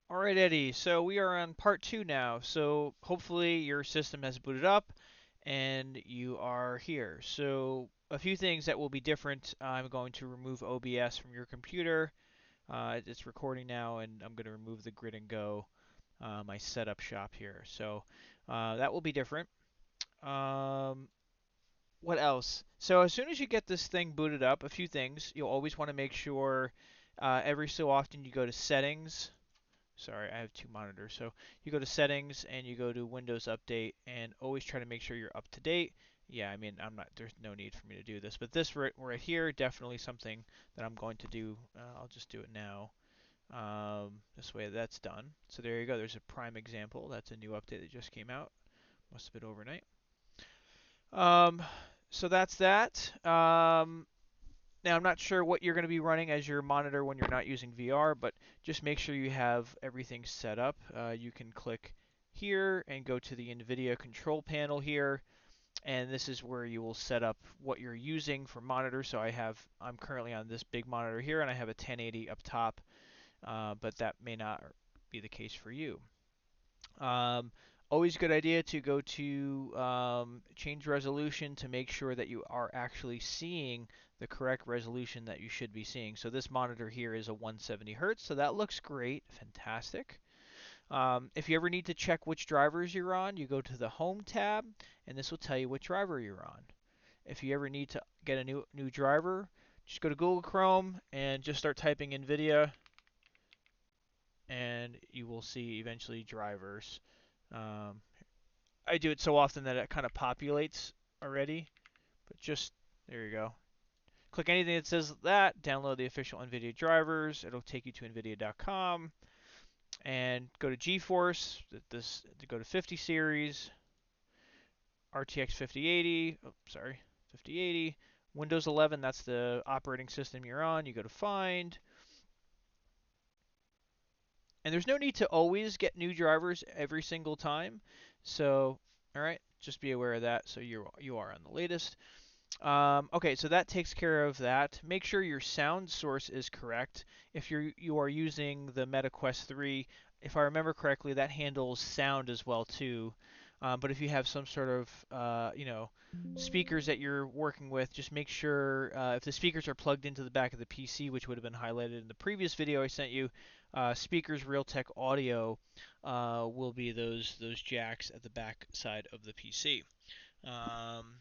All right, Eddie. So we are on part two now. So hopefully your system has booted up and you are here. So a few things that will be different. I'm going to remove OBS from your computer. It's recording now, and I'm going to remove the grid and go, my setup shop here. So that will be different. Um, what else? So as soon as you get this thing booted up, a few things. You'll always want to make sure every so often you go to settings. Sorry, I have two monitors. So you go to settings and you go to Windows Update and always try to make sure you're up to date. Yeah, I mean, there's no need for me to do this, but this right here, definitely something that I'm going to do. I'll just do it now. This way that's done. So there you go. There's a prime example. That's a new update that just came out. Must have been overnight. Um, so that's that. Now, I'm not sure what you're going to be running as your monitor when you're not using VR, but just make sure you have everything set up. You can click here and go to the Nvidia control panel here, and this is where you will set up what you're using for monitor. So I'm currently on this big monitor here, and I have a 1080 up top, but that may not be the case for you. Um, Always a good idea to go to change resolution to make sure that you are actually seeing the correct resolution that you should be seeing. So this monitor here is a 170 hertz, so that looks great, fantastic. If you ever need to check which drivers you're on, you go to the Home tab, and this will tell you what driver you're on. If you ever need to get a new driver, just go to Google Chrome and just start typing NVIDIA, and you will see eventually drivers. Um, I do it so often that it kind of populates already, but just there you go. Click anything that says that, download the official NVIDIA drivers. It'll take you to NVIDIA.com and go to GeForce. Go to 50 series, RTX 5080. Oh, sorry, 5080. Windows 11. That's the operating system you're on. You go to Find, and there's no need to always get new drivers every single time. So, all right, just be aware of that. So you are on the latest. Okay, so that takes care of that. Make sure your sound source is correct. If you are using the Meta Quest 3, if I remember correctly, that handles sound as well too. But if you have some sort of speakers that you're working with, just make sure if the speakers are plugged into the back of the PC, which would have been highlighted in the previous video I sent you, speakers Realtek Audio will be those jacks at the back side of the PC. Um,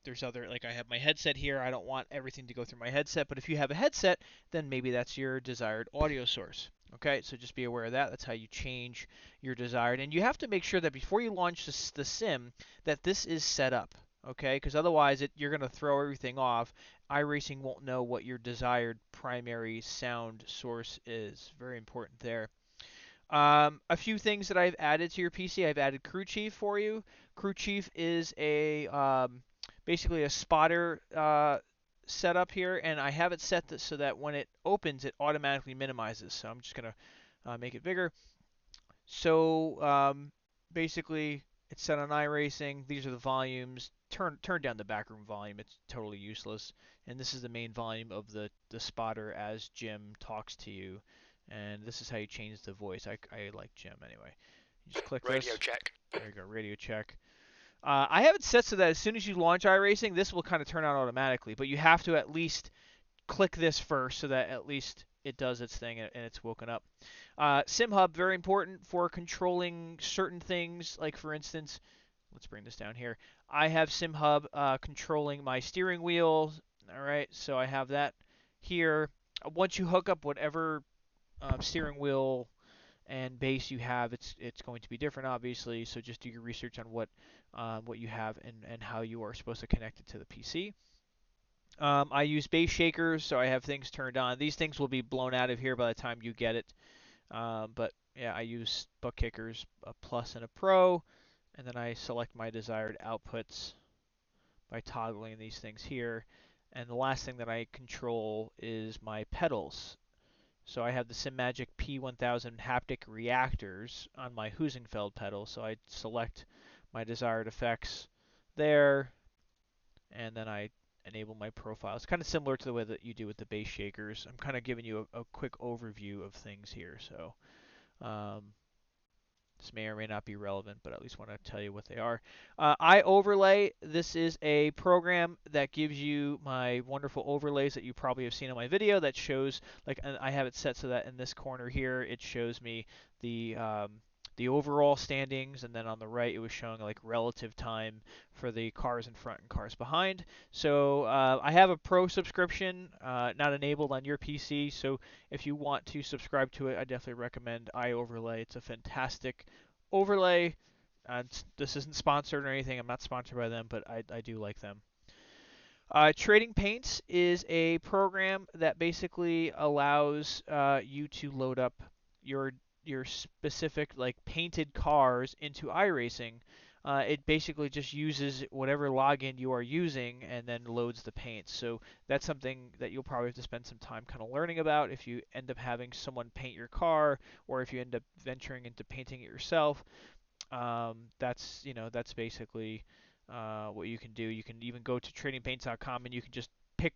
there's other, like I have my headset here. I don't want everything to go through my headset, but if you have a headset, then maybe that's your desired audio source. Okay, so just be aware of that. That's how you change your desired. And you have to make sure that before you launch the sim, that this is set up. Okay, because otherwise you're going to throw everything off. iRacing won't know what your desired primary sound source is. Very important there. A few things that I've added to your PC. I've added Crew Chief for you. Crew Chief is basically a spotter setup here, and I have it set so that when it opens, it automatically minimizes. So I'm just gonna make it bigger. So basically, it's set on iRacing. These are the volumes. Turn down the backroom volume. It's totally useless. And this is the main volume of the spotter as Jim talks to you. And this is how you change the voice. I like Jim anyway. You just click Radio this. check. There you go, radio check. I have it set so that as soon as you launch iRacing, this will kind of turn on automatically. But you have to at least click this first so that at least it does its thing and it's woken up. Simhub, very important for controlling certain things. Like for instance, let's bring this down here. I have Simhub controlling my steering wheel. All right, so I have that here. Once you hook up whatever steering wheel and base you have, it's going to be different, obviously. So just do your research on what you have and how you are supposed to connect it to the PC. I use base shakers, so I have things turned on. These things will be blown out of here by the time you get it. But yeah, I use butt kickers, a plus and a pro, and then I select my desired outputs by toggling these things here. And the last thing that I control is my pedals. So I have the SimMagic P1000 haptic reactors on my Husenfeld pedal. So I select my desired effects there, and then I enable my profile. It's kind of similar to the way that you do with the base shakers. I'm kind of giving you a quick overview of things here. So This may or may not be relevant, but I at least want to tell you what they are. iOverlay, this is a program that gives you my wonderful overlays that you probably have seen in my video that shows, like, and I have it set so that in this corner here, it shows me the overall standings, and then on the right, it was showing like relative time for the cars in front and cars behind. So I have a pro subscription, not enabled on your PC, so if you want to subscribe to it, I definitely recommend iOverlay. It's a fantastic overlay. This isn't sponsored or anything. I'm not sponsored by them, but I do like them. Trading Paints is a program that basically allows you to load up your your specific like painted cars into iRacing. It basically just uses whatever login you are using and then loads the paints. So that's something that you'll probably have to spend some time kind of learning about if you end up having someone paint your car or if you end up venturing into painting it yourself. That's basically what you can do. You can even go to tradingpaints.com and you can just pick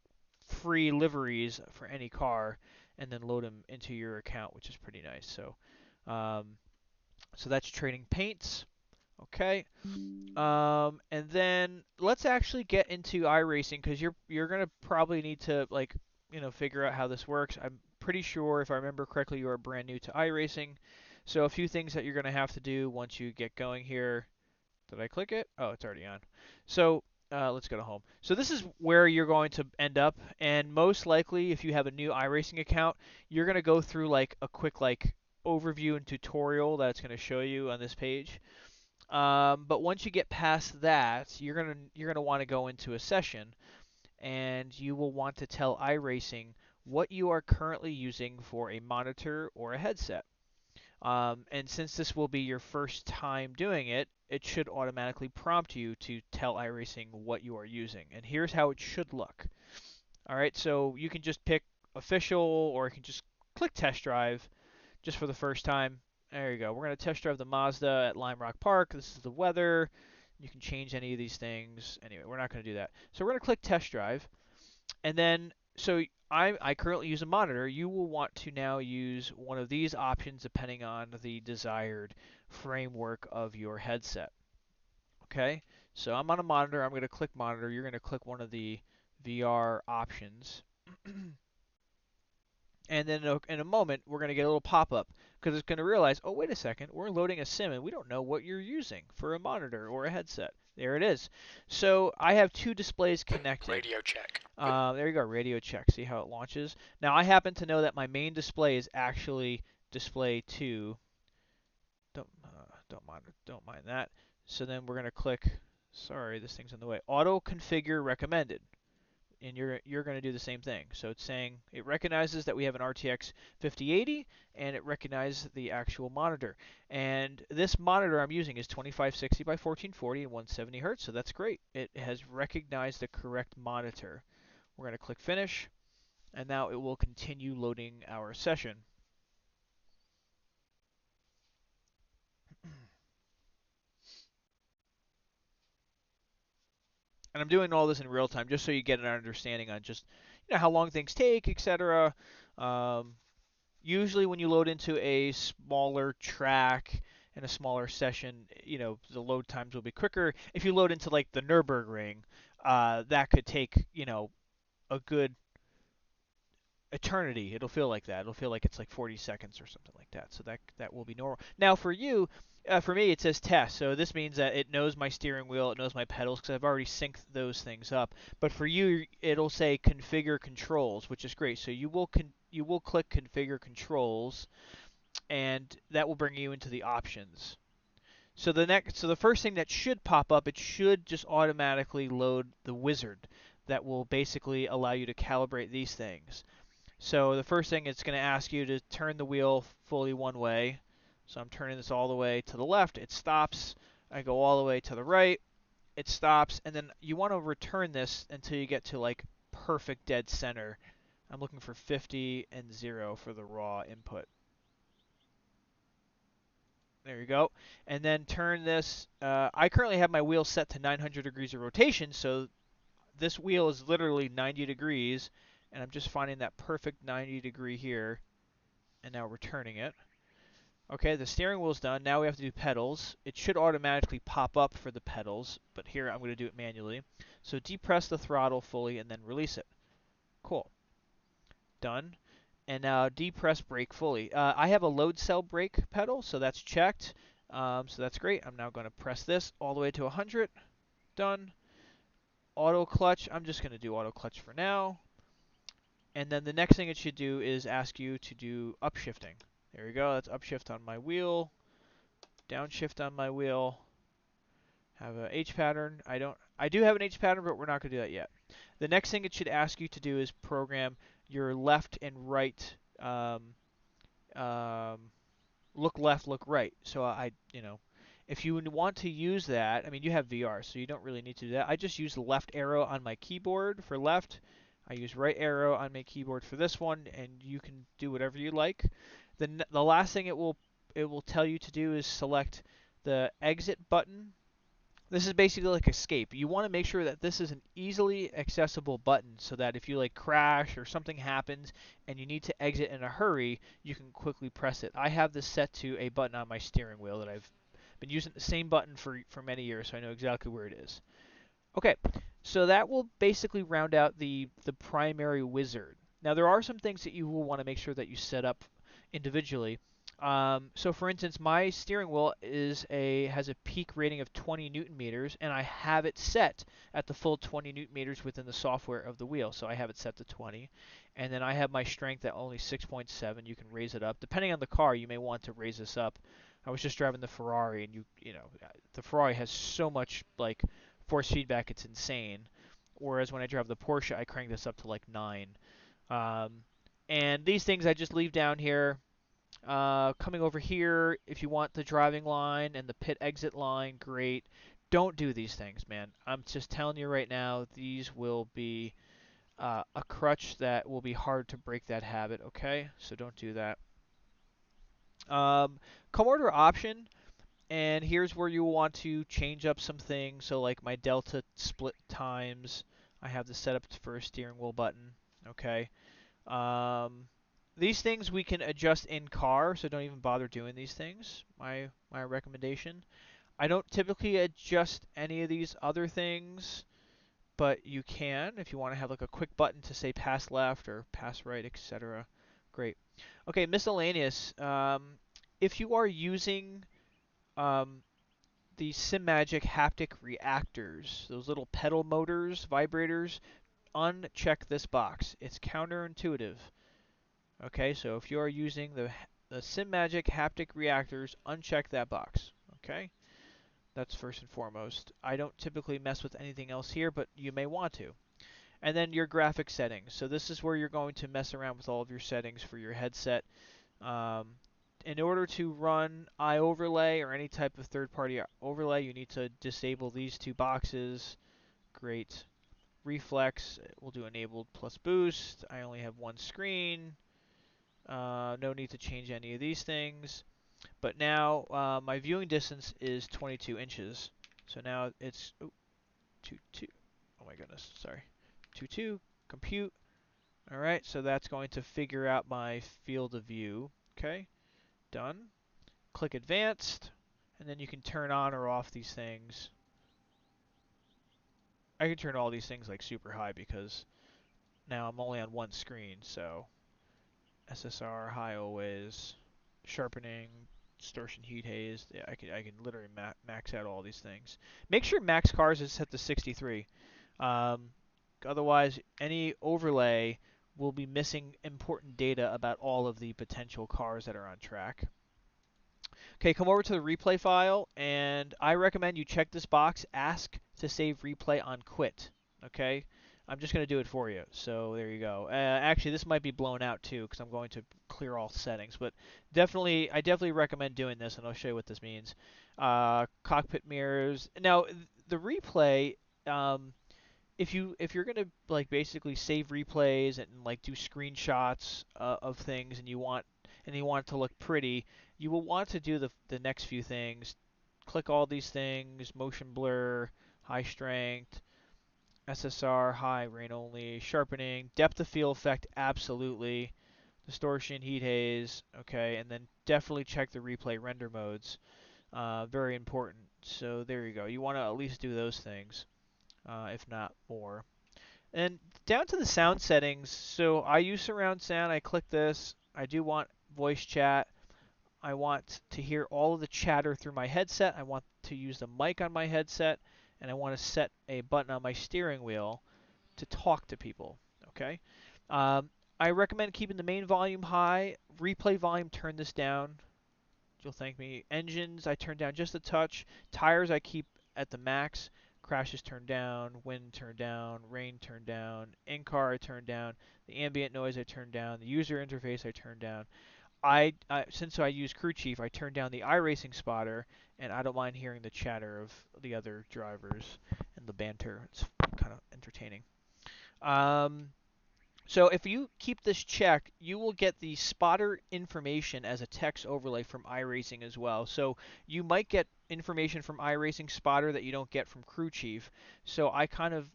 free liveries for any car and then load them into your account, which is pretty nice. Um, so that's Trading Paints. Okay. And then let's actually get into iRacing because you're gonna probably need to like figure out how this works. I'm pretty sure if I remember correctly, you are brand new to iRacing. So a few things that you're gonna have to do once you get going here. Did I click it? Oh, it's already on. So let's go to home. So this is where you're going to end up, and most likely, if you have a new iRacing account, you're gonna go through like a quick like overview and tutorial that it's gonna show you on this page. But once you get past that, you're gonna want to go into a session, and you will want to tell iRacing what you are currently using for a monitor or a headset. And since this will be your first time doing it, it should automatically prompt you to tell iRacing what you are using. And here's how it should look. All right, so you can just pick official, or you can just click test drive just for the first time. There you go. We're going to test drive the Mazda at Lime Rock Park. This is the weather. You can change any of these things. Anyway, we're not going to do that. So we're going to click test drive. And then, so I currently use a monitor. You will want to now use one of these options depending on the desired framework of your headset. Okay, so I'm on a monitor. I'm going to click monitor. You're going to click one of the VR options. And then in a moment, we're going to get a little pop-up because it's going to realize, oh, wait a second, we're loading a sim and we don't know what you're using for a monitor or a headset. There it is. So I have two displays connected. Radio check. There you go, radio check. See how it launches? Now I happen to know that my main display is actually display 2. Don't mind that. So then we're going to click, sorry, this thing's in the way, auto configure recommended. And you're going to do the same thing. So it's saying it recognizes that we have an RTX 5080 and it recognizes the actual monitor. And this monitor I'm using is 2560 by 1440 and 170 Hz, so that's great. It has recognized the correct monitor. We're going to click finish, and now it will continue loading our session. And I'm doing all this in real time just so you get an understanding on just how long things take, etc. Usually when you load into a smaller track and a smaller session, the load times will be quicker. If you load into like the Nürburgring, that could take, a good eternity. It'll feel like that. It'll feel like it's like 40 seconds or something like that. So that will be normal. Now for you, for me, it says test. So this means that it knows my steering wheel, it knows my pedals, because I've already synced those things up. But for you, it'll say configure controls, which is great. So you will click configure controls, and that will bring you into the options. So the first thing that should pop up, it should just automatically load the wizard that will basically allow you to calibrate these things. So the first thing, it's going to ask you to turn the wheel fully one way. So I'm turning this all the way to the left. It stops. I go all the way to the right. It stops. And then you want to return this until you get to like perfect dead center. I'm looking for 50 and 0 for the raw input. There you go. And then turn this. I currently have my wheel set to 900 degrees of rotation. So this wheel is literally 90 degrees. And I'm just finding that perfect 90 degree here, and now returning it. Okay, the steering wheel's done. Now we have to do pedals. It should automatically pop up for the pedals, but here I'm going to do it manually. So depress the throttle fully and then release it. Cool. Done. And now depress brake fully. I have a load cell brake pedal, so that's checked. So that's great. I'm now going to press this all the way to 100. Done. Auto clutch. I'm just going to do auto clutch for now. And then the next thing it should do is ask you to do upshifting. There we go. That's upshift on my wheel. Downshift on my wheel. Have a H pattern. I do have an H pattern, but we're not going to do that yet. The next thing it should ask you to do is program your left and right. Um, Look left, look right. So if you want to use that, I mean, you have VR, so you don't really need to do that. I just use the left arrow on my keyboard for left. I use right arrow on my keyboard for this one, and you can do whatever you like. The last thing it will tell you to do is select the exit button. This is basically like escape. You want to make sure that this is an easily accessible button so that if you like crash or something happens and you need to exit in a hurry, you can quickly press it. I have this set to a button on my steering wheel that I've been using the same button for many years, so I know exactly where it is. Okay, so that will basically round out the primary wizard. Now there are some things that you will want to make sure that you set up individually. So for instance, my steering wheel has a peak rating of 20 newton meters, and I have it set at the full 20 newton meters within the software of the wheel. So I have it set to 20, and then I have my strength at only 6.7. You can raise it up depending on the car. You may want to raise this up. I was just driving the Ferrari, and the Ferrari has so much like force feedback, it's insane. Whereas when I drive the Porsche, I crank this up to like 9. Um, and these things I just leave down here. Coming over here, if you want the driving line and the pit exit line, great. Don't do these things, man. I'm just telling you right now, these will be a crutch that will be hard to break that habit, okay? So don't do that. Come order option, and here's where you want to change up some things. So like my delta split times, I have this set up for a steering wheel button, okay? Um, these things we can adjust in car, so don't even bother doing these things. My recommendation. I don't typically adjust any of these other things, but you can if you want to have like a quick button to say pass left or pass right, etc. Great. Okay, miscellaneous. If you are using um, the SimMagic haptic reactors, those little pedal motors, vibrators, uncheck this box. It's counterintuitive. Okay, so if you are using the SimMagic haptic reactors, uncheck that box. Okay, that's first and foremost. I don't typically mess with anything else here, but you may want to. And then your graphic settings. So this is where you're going to mess around with all of your settings for your headset. Um, in order to run iOverlay or any type of third-party overlay, you need to disable these two boxes. Great. Reflex, we'll do enabled plus boost. I only have one screen. No need to change any of these things. But now my viewing distance is 22 inches. So now it's 2. Oh my goodness, sorry. 2. Compute. All right, so that's going to figure out my field of view. Okay, done. Click advanced, and then you can turn on or off these things. I can turn all these things like super high because now I'm only on one screen, so SSR high always, sharpening, distortion, heat haze. Yeah, I can literally max out all these things. Make sure max cars is set to 63. Um, Otherwise, any overlay will be missing important data about all of the potential cars that are on track. Okay, come over to the replay file, and I recommend you check this box, ask to save replay on quit. Okay, I'm just going to do it for you. So there you go. Actually, this might be blown out too because I'm going to clear all settings, but I definitely recommend doing this, and I'll show you what this means. Cockpit mirrors. Now, the replay. If you're gonna like basically save replays and like do screenshots of things and you want it to look pretty, you will want to do the next few things. Click all these things: motion blur, high strength, SSR, high, rain only, sharpening, depth of field effect, absolutely. distortion, heat haze, okay, and then definitely check the replay render modes. Very important. So there you go. You want to at least do those things, if not more. And down to the sound settings. So I use surround sound. I click this. I do want voice chat. I want to hear all of the chatter through my headset. I want to use the mic on my headset, and I want to set a button on my steering wheel to talk to people. Okay. Um, I recommend keeping the main volume high. Replay volume, turn this down. You'll thank me. Engines, I turn down just a touch. Tires, I keep at the max. Crashes turn down. Wind turn down. Rain turn down. In-car, I turn down. The ambient noise, I turn down. The user interface, I turn down. Since I use Crew Chief, I turn down the iRacing spotter, and I don't mind hearing the chatter of the other drivers and the banter. It's kind of entertaining. So if you keep this checked, you will get the spotter information as a text overlay from iRacing as well. So you might get information from iRacing spotter that you don't get from Crew Chief. So I kind of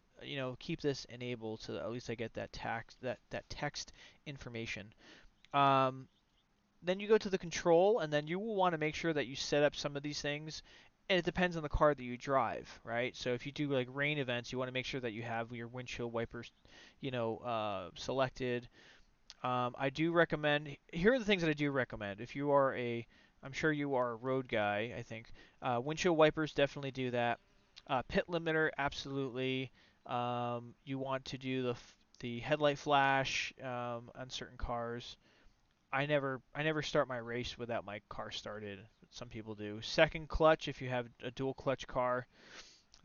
keep this enabled so that at least I get that text information. Um, then you go to the control, and then you will want to make sure that you set up some of these things. And it depends on the car that you drive, right? So if you do like rain events, you want to make sure that you have your windshield wipers, selected. I do recommend. Here are the things that I do recommend. If you are I'm sure you are a road guy. I think windshield wipers definitely do that. Pit limiter, absolutely. You want to do the headlight flash on certain cars. I never start my race without my car started. Some people do. Second clutch, if you have a dual clutch car,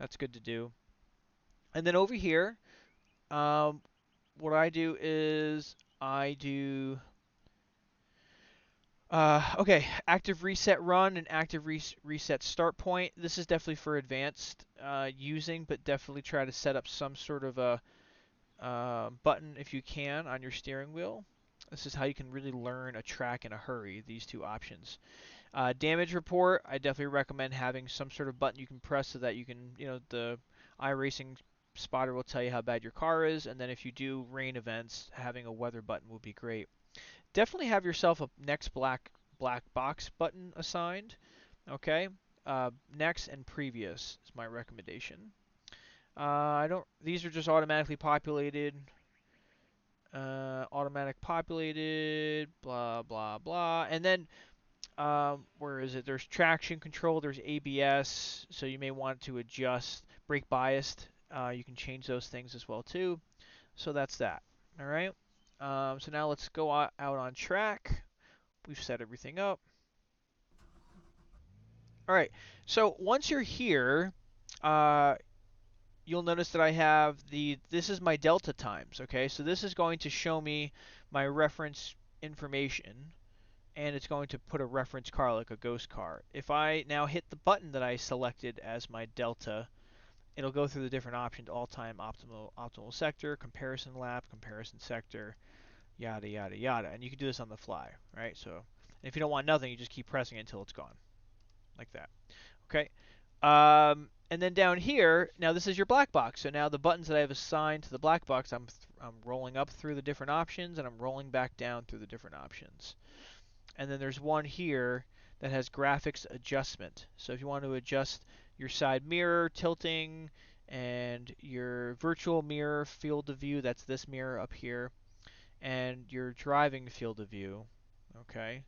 that's good to do. And then over here, what I do is I do okay, active reset run and active reset start point. This is definitely for advanced using, but definitely try to set up some sort of a button if you can on your steering wheel. This is how you can really learn a track in a hurry, these two options. Damage report, I definitely recommend having some sort of button you can press so that you can, the iRacing spotter will tell you how bad your car is, and then if you do rain events, having a weather button would be great. Definitely have yourself a next black box button assigned, okay? Next and previous is my recommendation. I don't. These are just automatically populated. Automatic populated. Blah blah blah. And then where is it? There's traction control. There's ABS. So you may want to adjust brake biased. You can change those things as well too. So that's that. All right. So now let's go out on track. We've set everything up. All right. So once you're here, uh, you'll notice that I have this is my delta times, okay? So this is going to show me my reference information, and it's going to put a reference car like a ghost car. If I now hit the button that I selected as my delta, it'll go through the different options: all-time optimal sector, comparison lap, comparison sector, yada yada yada. And you can do this on the fly, right? So if you don't want nothing, you just keep pressing it until it's gone, like that. Okay. And then down here, now this is your black box. So now the buttons that I have assigned to the black box, I'm rolling up through the different options, and I'm rolling back down through the different options. And then there's one here that has graphics adjustment. So if you want to adjust your side mirror tilting and your virtual mirror field of view, that's this mirror up here, and your driving field of view, okay?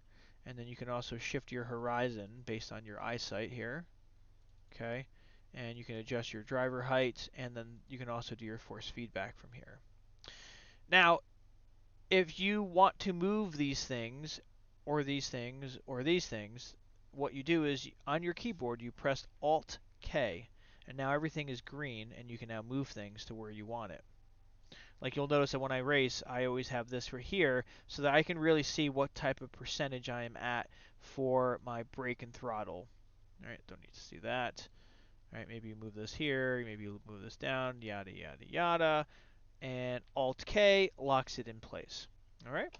And then you can also shift your horizon based on your eyesight here. Okay, and you can adjust your driver height, and then you can also do your force feedback from here. Now, if you want to move these things, or these things, or these things, what you do is on your keyboard you press Alt K, and now everything is green, and you can now move things to where you want it. Like you'll notice that when I race, I always have this right here so that I can really see what type of percentage I am at for my brake and throttle. All right, don't need to see that. All right, maybe you move this here, maybe you move this down, yada, yada, yada. And Alt-K locks it in place. All right,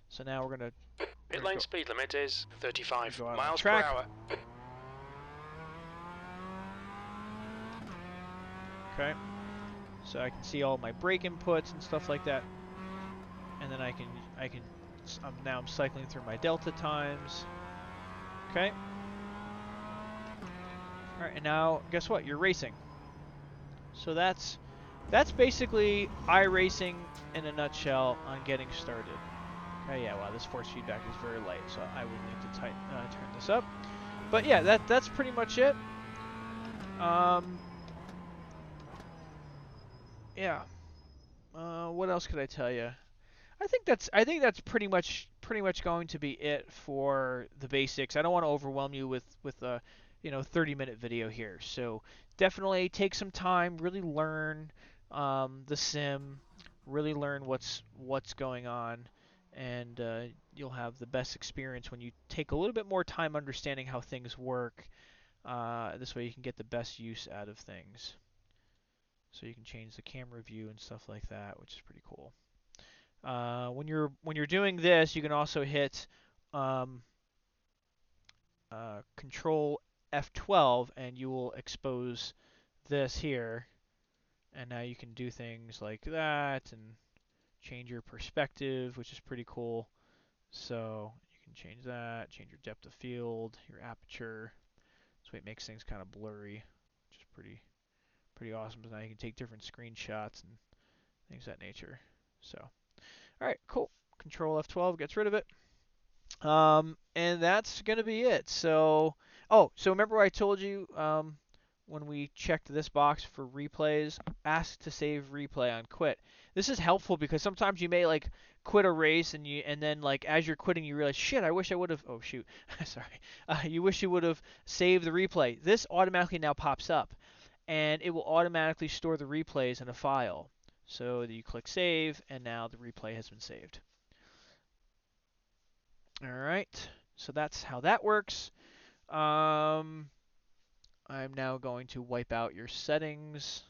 so now we're going to... Pit lane speed limit is 35 miles per track. hour. Okay, so I can see all my brake inputs and stuff like that. And then I can I'm cycling through my delta times. Okay. All right, and now guess what? You're racing. So that's basically iRacing in a nutshell on getting started. Oh yeah, wow, this force feedback is very light, so I will need to turn this up. But yeah, that's pretty much it. Yeah. What else could I tell you? I think that's pretty much going to be it for the basics. I don't want to overwhelm you with a 30-minute video here. So definitely take some time, really learn the sim, really learn what's going on, and you'll have the best experience when you take a little bit more time understanding how things work. This way you can get the best use out of things. So you can change the camera view and stuff like that, which is pretty cool. When you're doing this, you can also hit um, Control F12, and you will expose this here. And now you can do things like that and change your perspective, which is pretty cool. So you can change that, change your depth of field, your aperture. So it makes things kind of blurry, which is pretty awesome. So now you can take different screenshots and things of that nature. So, all right, cool. Control F12 gets rid of it. And that's going to be it. So, so remember I told you when we checked this box for replays, ask to save replay on quit. This is helpful because sometimes you may like quit a race and then like as you're quitting you realize, shit, I wish I would have. Oh shoot, sorry. You wish you would have saved the replay. This automatically now pops up, and it will automatically store the replays in a file. So you click save, and now the replay has been saved. All right, so that's how that works. I'm now going to wipe out your settings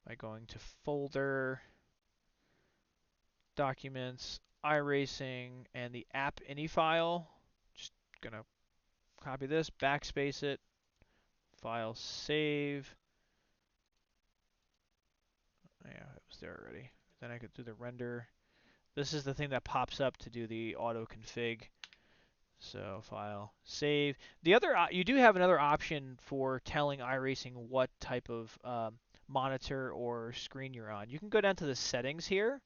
by going to Folder, Documents, iRacing, and the app ini file. Just gonna copy this, backspace it, file save. Yeah, it was there already. Then I could do the render. This is the thing that pops up to do the auto config. So file save. The other you do have another option for telling iRacing what type of monitor or screen you're on. You can go down to the settings here,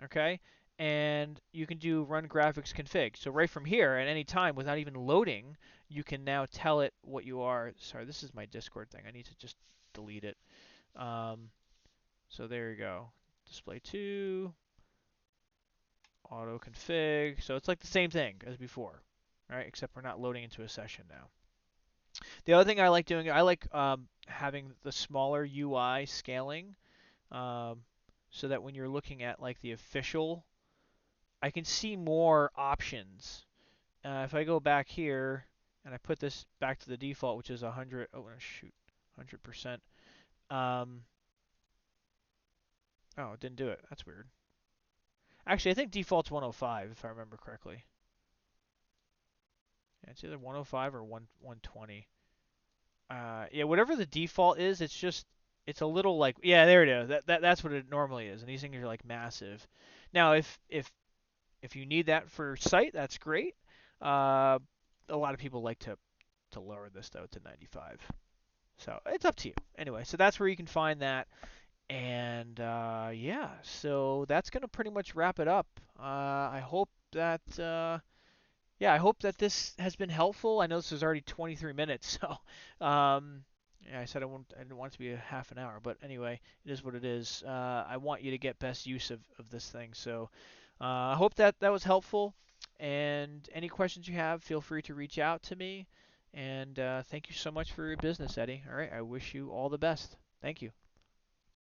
okay, and you can do run graphics config. So right from here, at any time, without even loading, you can now tell it what you are. Sorry, this is my Discord thing. I need to just delete it. So there you go. Display 2. Auto config. So it's like the same thing as before, right? Except we're not loading into a session now. The other thing I like doing, I like having the smaller UI scaling, so that when you're looking at like the official, I can see more options. If I go back here and I put this back to the default, which is 100. Oh shoot, 100%. Oh, it didn't do it. That's weird. Actually, I think default's 105 if I remember correctly. Yeah, it's either 105 or 120. Yeah, whatever the default is, it's a little like, yeah, there it is. That's what it normally is, and these things are like massive. Now, if you need that for site, that's great. A lot of people like to lower this though to 95. So it's up to you. Anyway, so that's where you can find that. And yeah, so that's gonna pretty much wrap it up. I hope that yeah, I hope that this has been helpful. I know this is already 23 minutes, so yeah, I said I didn't want it to be a half an hour, but anyway, it is what it is. I want you to get best use of this thing, so I hope that that was helpful. And any questions you have, feel free to reach out to me. And thank you so much for your business, Eddie. All right, I wish you all the best. Thank you.